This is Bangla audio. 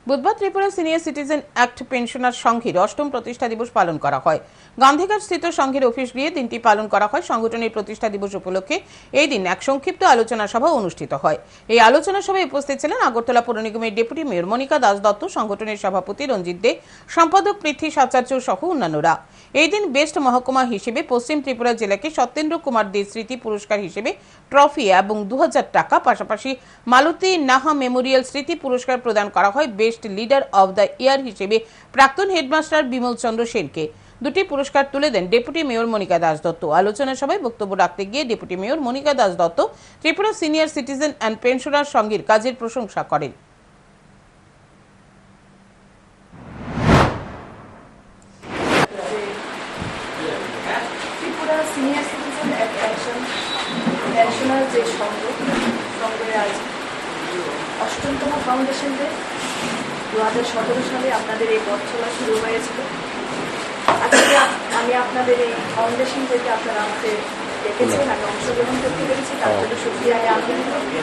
বুধবার Tripura senior citizen act pensioner সংঘের ৮ম প্রতিষ্ঠা দিবস পালন করা হয়। গান্ধীঘাট স্থিত সংঘের অফিস গৃহে দিনটি পালন করা হয়। সংগঠনের প্রতিষ্ঠা দিবস উপলক্ষে এই দিন এক সংক্ষিপ্ত আলোচনা সভা অনুষ্ঠিত হয়। এই আলোচনা সভায় উপস্থিত ছিলেন আগরতলা পৌর নিগমের ডেপুটি মেয়র মনিকা দাস দত্ত, সংগঠনের সভাপতি রঞ্জিত দে, সম্পাদক পৃথ্বী সাচার্য সহ অন্যান্যরা। এই দিন বেস্ট মহকুমা হিসেবে পশ্চিম ত্রিপুরা জেলাকে সত্যেন্দ্র কুমার দে স্মৃতি পুরস্কার হিসেবে ট্রফি এবং ২০০০ টাকা, পাশাপাশি মালতী নাহা মেমোরিয়াল স্মৃতি পুরস্কার প্রদান করা হয় best leader of the year হিসেবে প্রাক্তন হেডমাস্টার বিমল চন্দ্র সেনকে। দুটি পুরস্কার তুলে দেন ডেপুটি মেয়র মনিকা দাস দত্ত। আলোচনা সভায় বক্তব্য রাখতে গিয়ে deputy mayor Monika Das Datta Tripura senior citizen and pensioner সংঘের কাজের প্রশংসা করেন। Tripura senior citizen action pensioner যে সংঘের আজ ৮ম ফাউন্ডেশন ডে। ২০১৭ সালে আপনাদের এই পথ চলা শুরু হয়েছিল। আজকে আমি আপনাদের এই ফাউন্ডেশন থেকে আপনারা আমাকে ডেকেছেন, আমি অংশগ্রহণ করতে পেরেছি, তার জন্য সুক্রিয়া আন্তরিক।